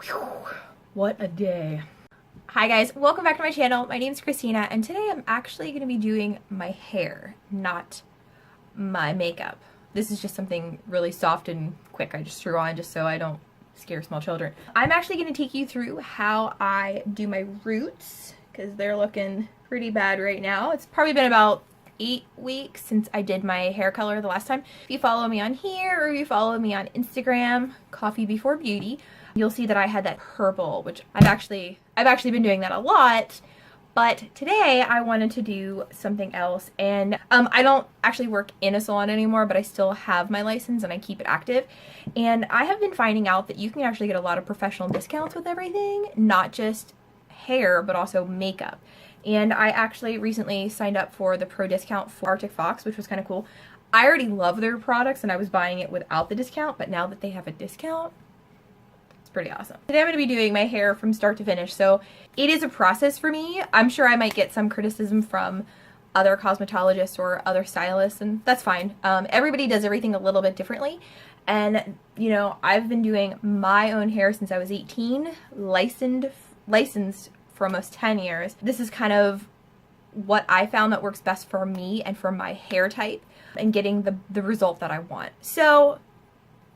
Whew, what a day. Hi guys, welcome back to my channel. My name is Christina and today I'm actually going to be doing my hair, not my makeup. This is just something really soft and quick I just threw on just so I don't scare small children. I'm actually going to take you through how I do my roots because they're looking pretty bad right now. It's probably been about 8 weeks since I did my hair color the last time. If you follow me on here or if you follow me on Instagram, Coffee Before Beauty, you'll see that I had that purple, which I've actually been doing that a lot, but today I wanted to do something else. And I don't actually work in a salon anymore, but I still have my license and I keep it active. And I have been finding out that you can actually get a lot of professional discounts with everything, not just hair, but also makeup. And I actually recently signed up for the pro discount for Arctic Fox, which was kind of cool. I already love their products and I was buying it without the discount, but now that they have a discount, it's pretty awesome. Today I'm going to be doing my hair from start to finish, so it is a process for me. I'm sure I might get some criticism from other cosmetologists or other stylists, and that's fine. Everybody does everything a little bit differently, and you know, I've been doing my own hair since I was 18, licensed for almost 10 years. This is kind of what I found that works best for me and for my hair type and getting the result that I want. So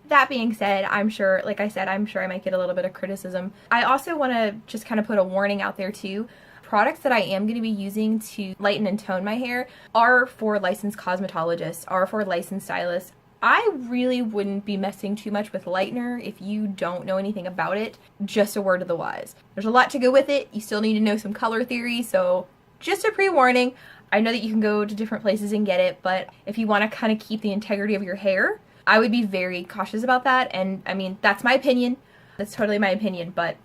that being said, I'm sure, like I said, I'm sure I might get a little bit of criticism. I also want to just kind of put a warning out there too. Products that I am going to be using to lighten and tone my hair are for licensed cosmetologists, are for licensed stylists. I really wouldn't be messing too much with Lightener if you don't know anything about it. Just a word to the wise. There's a lot to go with it. You still need to know some color theory, so just a pre-warning. I know that you can go to different places and get it, but if you want to kind of keep the integrity of your hair, I would be very cautious about that. And I mean, that's my opinion. That's totally my opinion, but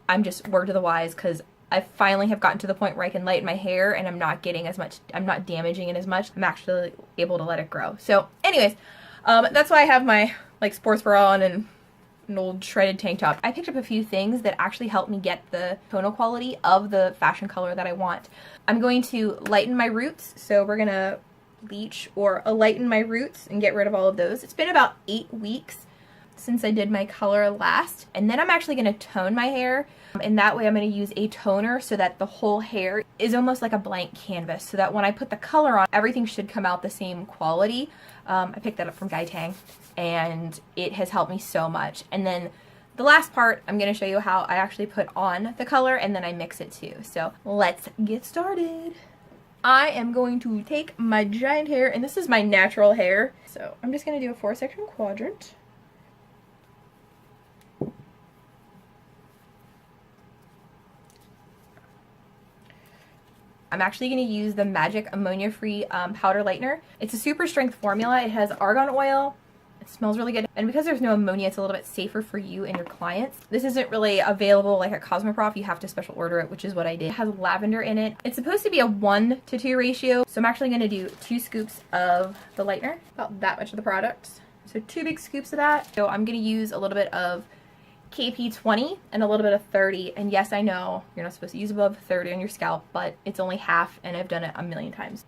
I'm just word to the wise because I finally have gotten to the point where I can lighten my hair and I'm not getting as much, I'm not damaging it as much. I'm actually able to let it grow. So anyways, that's why I have my like sports bra on and an old shredded tank top. I picked up a few things that actually help me get the tonal quality of the fashion color that I want. I'm going to lighten my roots, so we're gonna bleach or lighten my roots and get rid of all of those. It's been about 8 weeks since I did my color last, and then I'm actually going to tone my hair, and that way I'm going to use a toner so that the whole hair is almost like a blank canvas, so that when I put the color on, everything should come out the same quality. I picked that up from Tang, and it has helped me so much. And then the last part, I'm going to show you how I actually put on the color and then I mix it too. So let's get started. I am going to take my giant hair, and this is my natural hair, so I'm just going to do a 4-section quadrant. I'm actually going to use the Magic Ammonia Free Powder Lightener. It's a super strength formula. It has argan oil. It smells really good, and because there's no ammonia, it's a little bit safer for you and your clients. This isn't really available like at Cosmoprof. You have to special order it, which is what I did. It has lavender in it. It's supposed to be a 1-to-2 ratio, so I'm actually going to do 2 scoops of the lightener, about that much of the product. So 2 big scoops of that. So I'm going to use a little bit of KP20 and a little bit of 30, and yes, I know you're not supposed to use above 30 on your scalp, but it's only half, and I've done it a million times.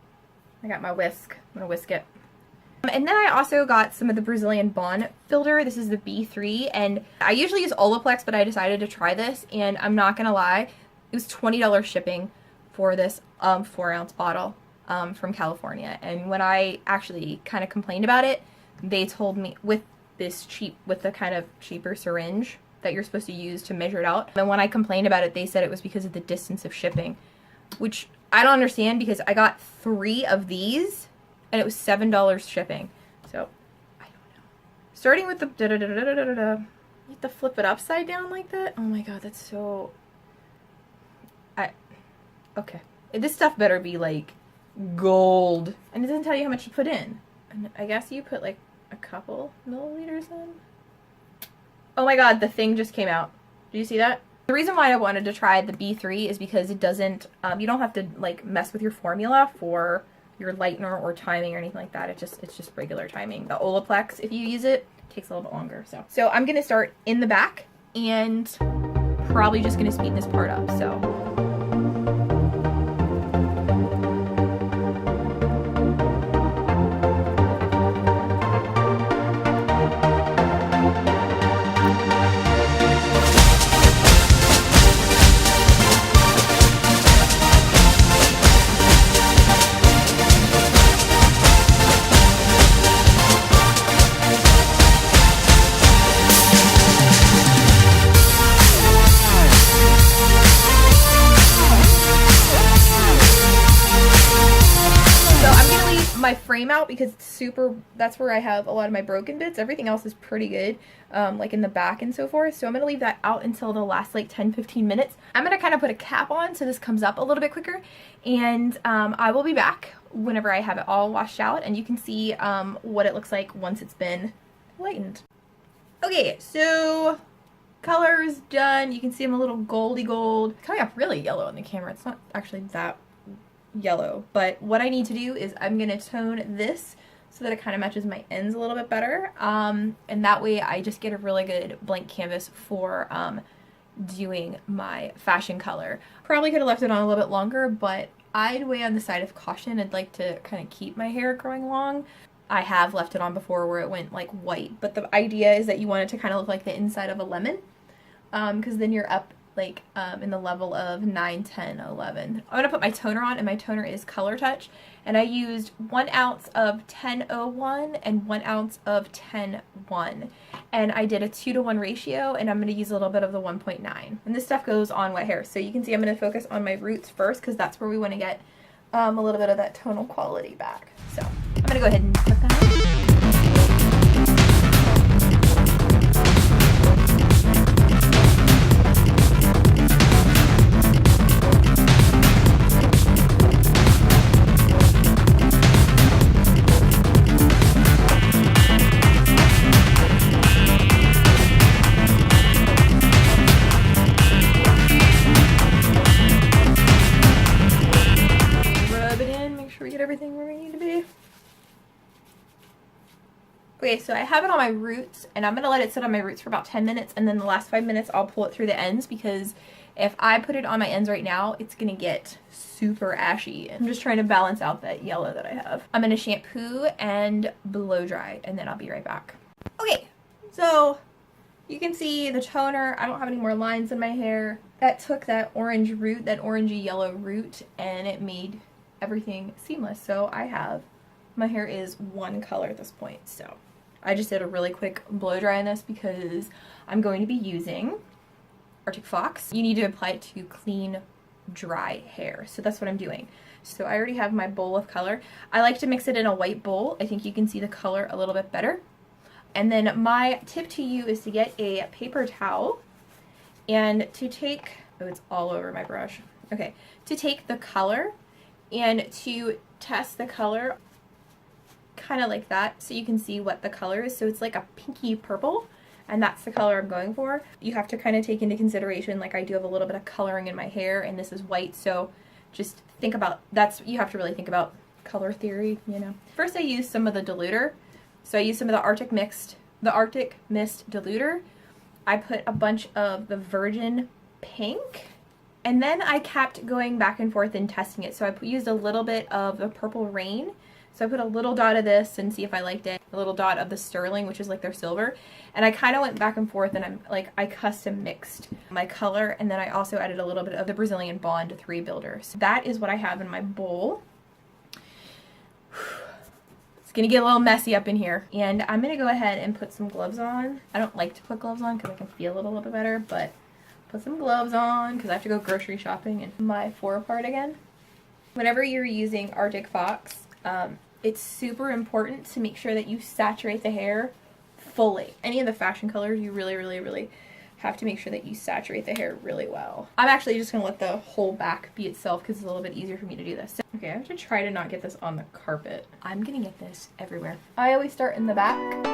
I got my whisk. I'm going to whisk it. And then I also got some of the Brazilian Bond filter. This is the B3, and I usually use Olaplex, but I decided to try this, and I'm not gonna lie, it was $20 shipping for this 4-ounce bottle from California. And when I actually kind of complained about it, they told me with the kind of cheaper syringe that you're supposed to use to measure it out. And when I complained about it, they said it was because of the distance of shipping, which I don't understand because I got 3 of these and it was $7 shipping. So, I don't know. Starting with the you have to flip it upside down like that? Oh my god, that's so... Okay. This stuff better be like gold. And it doesn't tell you how much to put in. And I guess you put like a couple milliliters in? Oh my god, the thing just came out. Do you see that? The reason why I wanted to try the B3 is because it doesn't, you don't have to like mess with your formula for your lightener or timing or anything like that. It's just regular timing. The Olaplex, if you use it, takes a little bit longer. So I'm gonna start in the back and probably just gonna speed this part up. So frame out because it's super, that's where I have a lot of my broken bits. Everything else is pretty good, like in the back and so forth. So I'm going to leave that out until the last like 10-15 minutes. I'm going to kind of put a cap on so this comes up a little bit quicker. And I will be back whenever I have it all washed out, and you can see what it looks like once it's been lightened. Okay, so color's done. You can see I'm a little goldy gold. It's coming up really yellow on the camera. It's not actually that yellow, but what I need to do is I'm gonna tone this so that it kind of matches my ends a little bit better, and that way I just get a really good blank canvas for doing my fashion color. Probably could have left it on a little bit longer, but I'd weigh on the side of caution. I'd like to kind of keep my hair growing long. I have left it on before where it went like white, but the idea is that you want it to kind of look like the inside of a lemon, because then you're up like in the level of 9, 10, 11. I'm gonna put my toner on, and my toner is Color Touch, and I used 1 ounce of 1001 and 1 ounce of 10-1, and I did a 2-to-1 ratio, and I'm gonna use a little bit of the 1.9, and this stuff goes on wet hair. So you can see I'm gonna focus on my roots first because that's where we want to get a little bit of that tonal quality back. So I'm gonna go ahead and put that on. Everything where we need to be. Okay, so I have it on my roots, and I'm gonna let it sit on my roots for about 10 minutes, and then the last 5 minutes I'll pull it through the ends, because if I put it on my ends right now, it's gonna get super ashy. I'm just trying to balance out that yellow that I have. I'm gonna shampoo and blow dry, and then I'll be right back. Okay, so you can see the toner. I don't have any more lines in my hair. That took that orange root, that orangey yellow root, and it made everything seamless. So my hair is one color at this point. So I just did a really quick blow dry on this because I'm going to be using Arctic Fox. You need to apply it to clean, dry hair. So that's what I'm doing. So I already have my bowl of color. I like to mix it in a white bowl. I think you can see the color a little bit better. And then my tip to you is to get a paper towel and to take, oh, it's all over my brush. Okay, to take the color and to test the color kind of like that so you can see what the color is. So it's like a pinky purple, and that's the color I'm going for. You have to kind of take into consideration, like I do have a little bit of coloring in my hair, and this is white, so just think about, you have to really think about color theory, you know. First I used some of the diluter. So I used some of the Arctic Mist diluter. I put a bunch of the Virgin Pink, and then I kept going back and forth and testing it. So I used a little bit of the Purple Rain. So I put a little dot of this and see if I liked it. A little dot of the Sterling, which is like their silver. And I kind of went back and forth, and I custom mixed my color. And then I also added a little bit of the Brazilian Bond 3 Builder. So that is what I have in my bowl. It's gonna get a little messy up in here. And I'm gonna go ahead and put some gloves on. I don't like to put gloves on because I can feel it a little bit better, but put some gloves on because I have to go grocery shopping and my 4-part again. Whenever you're using Arctic Fox, it's super important to make sure that you saturate the hair fully. Any of the fashion colors, you really have to make sure that you saturate the hair really well. I'm actually just going to let the whole back be itself because it's a little bit easier for me to do this. Okay, I have to try to not get this on the carpet. I'm going to get this everywhere. I always start in the back.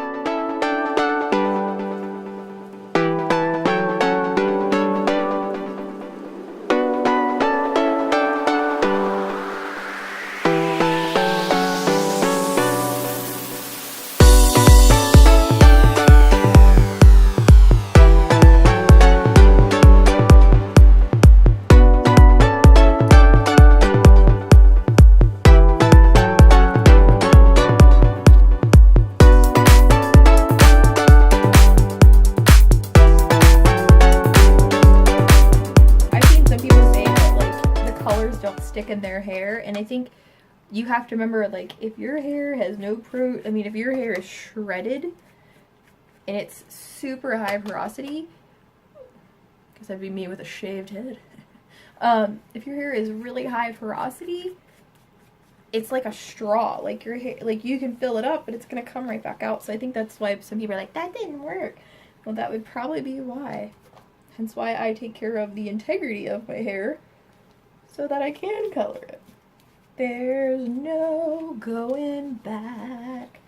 Stick in their hair, and I think you have to remember, like, if your hair has no if your hair is shredded and it's super high porosity, because that'd be me with a shaved head, if your hair is really high porosity, it's like a straw. Like your hair, like you can fill it up, but it's gonna come right back out. So I think that's why some people are like, that didn't work. Well, that would probably be why. Hence why I take care of the integrity of my hair so that I can color it. There's no going back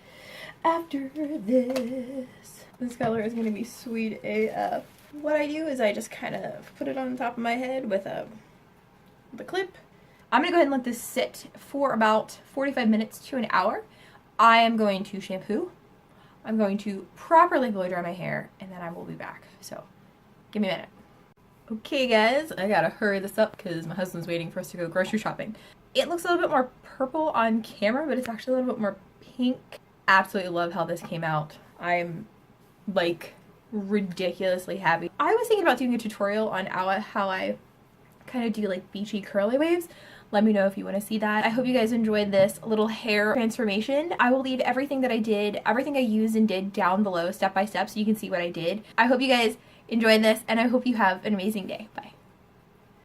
after this. This color is gonna be sweet AF. What I do is I just kind of put it on the top of my head with the clip. I'm gonna go ahead and let this sit for about 45 minutes to an hour. I am going to shampoo. I'm going to properly blow dry my hair, and then I will be back. So, give me a minute. Okay guys, I gotta hurry this up because my husband's waiting for us to go grocery shopping. It looks a little bit more purple on camera, but it's actually a little bit more pink. Absolutely love how this came out. I'm like ridiculously happy. I was thinking about doing a tutorial on how I kind of do like beachy curly waves. Let me know if you want to see that. I hope you guys enjoyed this little hair transformation. I will leave everything that I did, everything I used and did down below step by step so you can see what I did. I hope you guys enjoyed this, and I hope you have an amazing day. Bye.